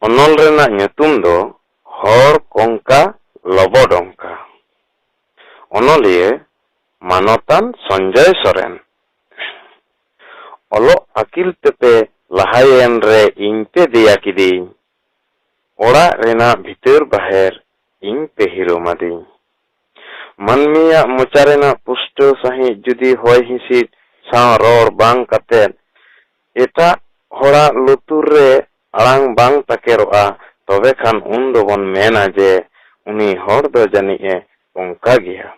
ᱚᱱᱚᱞ ᱨᱮᱱᱟᱜ ᱧᱩᱛᱩᱢ ᱫᱚ ᱦᱚᱲ ᱠᱚᱝᱠᱟ ᱞᱚᱵᱚᱰᱚᱝᱠᱟ। ᱚᱱᱚᱞᱤᱭᱟᱹ ᱢᱟᱱᱚᱛᱟᱱ ᱥᱚᱧᱡᱚᱭ ᱥᱚᱨᱮᱱ। ᱚᱞᱚᱜ ᱟᱹᱠᱤᱞ ᱛᱮᱯᱮ ᱞᱟᱦᱟᱭᱮᱱ ᱨᱮ ᱤᱧ ᱯᱮ ᱫᱮᱭᱟ ᱠᱤᱫᱤᱧ। ᱚᱲᱟᱜ ᱨᱮᱱᱟᱜ ᱵᱷᱤᱛᱟᱹᱨ ᱵᱟᱦᱮᱨ ᱤᱧ ᱯᱮ ᱦᱤᱨᱳᱢᱟᱫᱤᱧ। ᱢᱟᱹᱱᱢᱤᱭᱟᱜ ᱢᱚᱪᱟ ᱨᱮᱱᱟᱜ ᱯᱩᱥᱴᱟᱹᱣ ᱥᱟᱺᱦᱤᱡ ᱡᱩᱫᱤ ᱦᱚᱭ ᱦᱤᱸᱥᱤᱫ ᱥᱟᱶ ᱨᱚᱲ ᱵᱟᱝ ᱠᱟᱛᱮᱫ ᱮᱴᱟᱜ ᱦᱚᱲᱟᱜ ᱞᱩᱛᱩᱨ ᱨᱮ ᱟᱲᱟᱝ ᱵᱟᱝ ᱛᱟᱠᱮᱨᱚᱜᱼᱟ, ᱛᱚᱵᱮ ᱠᱷᱟᱱ ᱩᱱ ᱫᱚᱵᱚᱱ ᱢᱮᱱᱟ ᱡᱮ ᱩᱱᱤ ᱦᱚᱲ ᱫᱚ ᱡᱟᱹᱱᱤᱡᱼᱮ ᱚᱱᱠᱟ ᱜᱮᱭᱟ।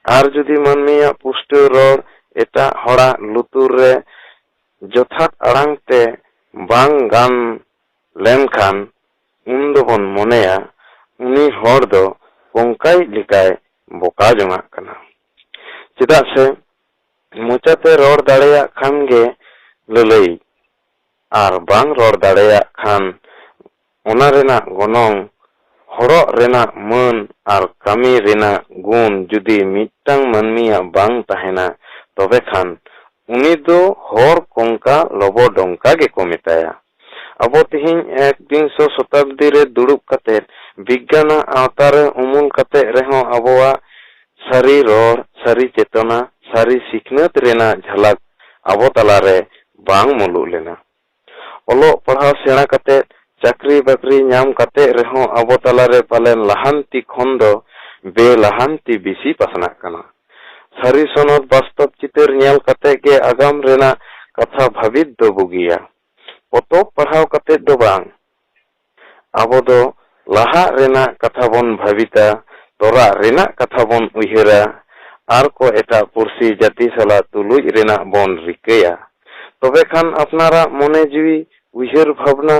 ᱟᱨ ᱡᱩᱫᱤ ᱢᱟᱹᱱᱢᱤᱭᱟᱜ ᱯᱩᱥᱴᱟᱹᱣ ᱨᱚᱲ ᱮᱴᱟᱜ ᱦᱚᱲᱟᱜ ᱞᱩᱛᱩᱨ ᱨᱮ ᱡᱚᱛᱷᱟᱛ ᱟᱲᱟᱝ ᱛᱮ ᱵᱟᱝ ᱜᱟᱱ ᱞᱮᱱᱠᱷᱟᱱ ᱩᱱ ᱫᱚᱵᱚᱱ ᱢᱚᱱᱮᱭᱟ ᱩᱱᱤ ᱦᱚᱲ ᱫᱚ ᱠᱚᱝᱠᱟᱭᱤᱡ ᱞᱮᱠᱟᱭ ᱵᱚᱠᱟ ᱡᱚᱝᱟᱜ ᱠᱟᱱᱟ। ᱪᱮᱫᱟᱜ ᱥᱮ ᱢᱚᱪᱟᱛᱮ ᱨᱚᱲ ᱫᱟᱲᱮᱭᱟᱜ ᱠᱷᱟᱱ ᱜᱮ ᱞᱟᱹᱞᱟᱹᱭᱤᱡ, ᱟᱨ ᱵᱟᱝ ᱨᱚᱲ ᱫᱟᱲᱮᱭᱟᱜ ᱠᱷᱟᱱ ᱚᱱᱟ ᱨᱮᱱᱟᱜ ᱜᱚᱱᱚᱝ, ᱦᱚᱲᱚᱜ ᱨᱮᱱᱟᱜ ᱢᱟᱹᱱ ᱟᱨ ᱠᱟᱹᱢᱤ ᱨᱮᱱᱟᱜ गुण ᱡᱩᱫᱤ ᱢᱤᱫᱴᱟᱝ ᱢᱟᱹᱱᱢᱤᱭᱟᱜ ᱵᱟᱝ ᱛᱟᱦᱮᱱᱟ, ᱛᱚᱵᱮ ᱠᱷᱟᱱ उनी दो हर कोंका लबोडोंका गेको मेताया। अब तिहिं 21 शताब्दी रे दुड़ुब कते विज्ञान आवतारे उमुल कते रेहो अबोआ सारी रोड, सारी चेतना, सारी सिखनत रेना झलक अबो तलारे बांग मुलु लेना। ओलो पढ़ाव सेणा कते चाकरी बाकरी नाम कते रेहो अबो तलारे पालेन लहांती खंदो बेलहांती बिसी पसना कना। सारी सनद वास्तव चितर नेल कते के आगाम रेना कथा भावित दो बुगिया। पोतोब पढ़ाव कते दो बांग। अबो दो लहा रेना कथा बोन भाविता, तोरा रेना कथा बोन उहिरा, आर को एटा पुरसी जाति सला तुलुज रेना बोन रिकेया। तबे खान अपनारा मने जीवी उहिर भावना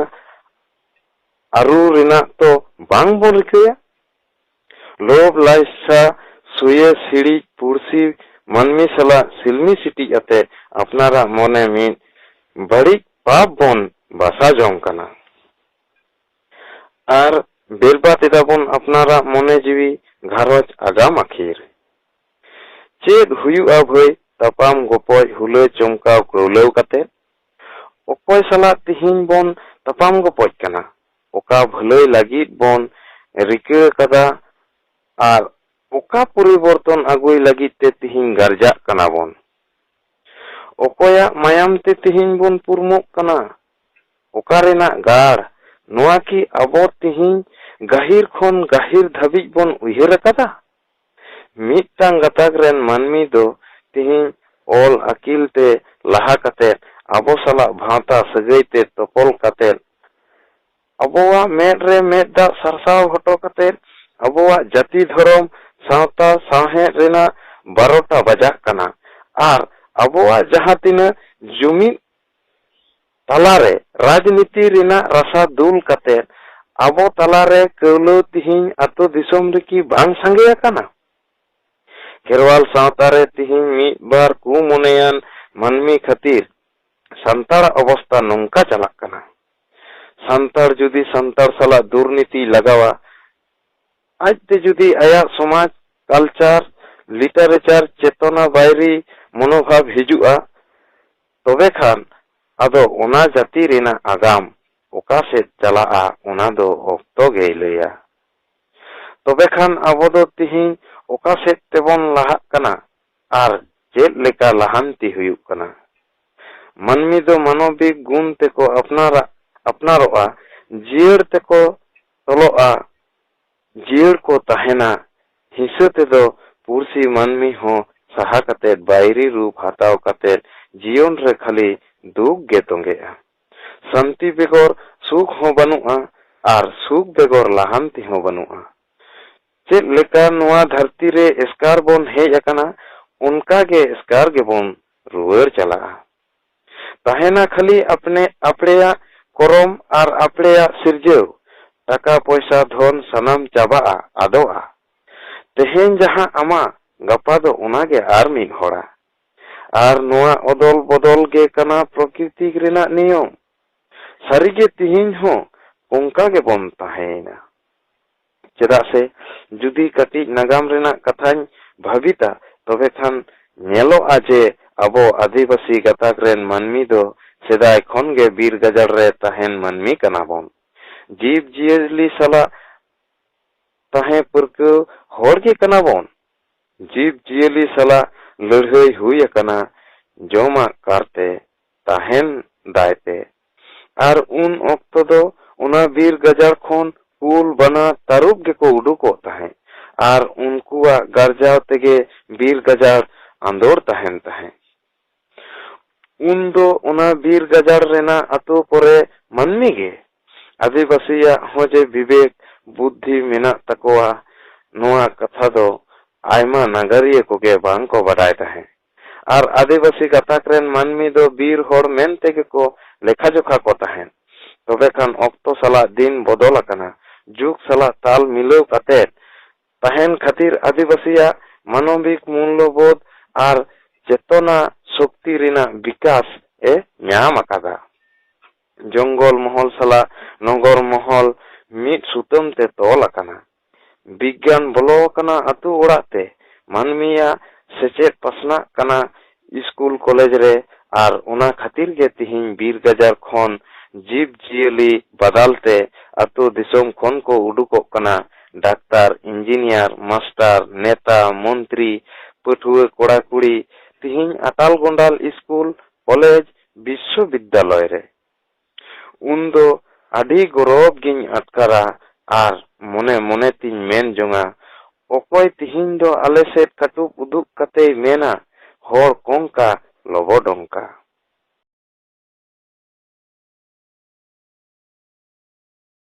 आरु रेना तो बांग बोन रिकेया। लोभ लाइसा सुये सीढ़ी पुरसी मनमी सला सिलमी सिटी अते अपनारा मने में बड़ी पाप बोन बासा जोंग कना। आर बेरबा तेदा बोन अपनारा मने जीवी घारोज आगाम आखिर। चेद हुयुआ भई तपाम गोपोज हुले चमकाव कौलेव कते। ओकोय सला तिहिं बोन तपाम गोपोज कना। ओका भलई लागिद बोन रिके कदा आर ओका परिवर्तन आगुई लगी ते तिहिं गारजा कना बोन। ओकोया मायाम ते तिहिं बोन पुरमुक कना। ओका रेना गाड़ नोआ की अबो तिहिं गाहिर खोन गाहिर धाबिज बोन उहिर कदा। मिटटांग गताक रेन मानमी दो तिहिं ओल अकिल ते लहा कते अबो सला भावता सगई ते तोपल कते अबोआ मेड रे मेड दा सरसाव हटो कते अबोआ जाति धर्म सावता साहे रेना 12टा बजाक कना। आर अबोआ जहां तिना जुमी तलारे राजनीति रेना रसा दुल कते अबो तलारे कौलो तिहिं अतो दिसोम रिकी बांग संगे कना। खेरवाल सावतारे तिहिं मीत बार कु मोनेयान मनमी खातिर संतार अवस्था नोंका चलाक कना। संतार जुदी संतार सला दुर्नीति लगावा आज ते जुदी आया समाज कल्चर लिटरेचर चेतना बायरी मनोभाव हिजुआ, तबे खान आदो ओना जाति रेना आगाम ओका से चलाआ ओना दो ओक्तो गे लैया। तबे खान आबो दो तिहिं ओका से तेबोन लहाक कना आर चेद लेका लहांती हुयुक कना। मनमी दो मानविक गुण तेको अपनारोआ, जियड़ तेको तलोआ, जियड़ को तहेना, हिस्से ते दो पुरसी मनमी हो सहा कते बायरी रूप हटाव कते जीवन रे खाली दुख गे तोंगेआ। शांति बेगोर सुख हो बनुआ आर सुख बेगोर लहांती हो बनुआ। चेद लेका नोआ धरती रे एस्कार बोन हेज अकना उनका गे एस्कार गे बोन रुवर चलाआ। तहेना खाली अपने अपड़ेया करम आर अपड़ेया सिरजेव टाका पैसा धन सनाम चाबाआ आदोआ। तेहेन जहां आमा गपा दो उनागे आर मिद होड़ा। आर नोआ अदल बदल गे कना प्रकृति रेना नियम। सारिगे तिहिं हो उनका गे बोन ताहेना। चेदा से जुदी कटी नगाम रेना कथाñ भाविता तबे खान नेलोआ जे अबो आदिवासी गताक रेन मनमी दो सेदाय खन गे बीर गजल रे तहेन मनमी कना बोन। जीव जियली साला ताहे पुरकौ हर गे कना बोन। जीव जियली साला लड़ाई हुई कना जोमा कारते ताहेन दायते और उन ऑक्तो दो उना बीर गजार खोन कुल बना तारुब गे को उडुको ताहे और उनकुआ गरजाव तेगे बीर गजार आंदोर ताहेन ताहे। उन दो उना बीर गजार रेना अतो परे मनमी गे आदिवासिया होजे विवेक बुद्धि मेना तकोआ नोआ कथा दो आयमा नागरिया कोगे बांग को बडाय ताहे और आदिवासी गाताक रेन मनमी दो बीर होड़ मेन तेगे को लेखा जोखा को ताहे। तबे खान ऑक्तो साला दिन बदल अकना जुग साला ताल मिलाव काते ताहेन खातिर आदिवासिया मानविक मूल्यबोध और चेतना शक्ति रिना विकास ए न्याम अकादा। जंगल महल साला नगर महल मिट सुतम ते तोल अकना विज्ञान बोलो कना अतु ओड़ाते मानमिया सेचेत पसना कना स्कूल कॉलेज रे और उना खातिर गे तिहिन बीर गजार खोन जीव जियली बदलते अतु दिसोम खोन को उडुको कना डाक्टर इंजीनियर मास्टर नेता मंत्री पठुए कोड़ा कुड़ी तिहिन अटाल गोंडाल स्कूल कॉलेज विश्वविद्यालय रे। उन दो आदि गौरव गिन अटकारा और मने मने तिन मेन जोंगा ओकोय तिहिन दो आले सेट कटुब उदुक कते मेना होर कोंका लोबो डोंका।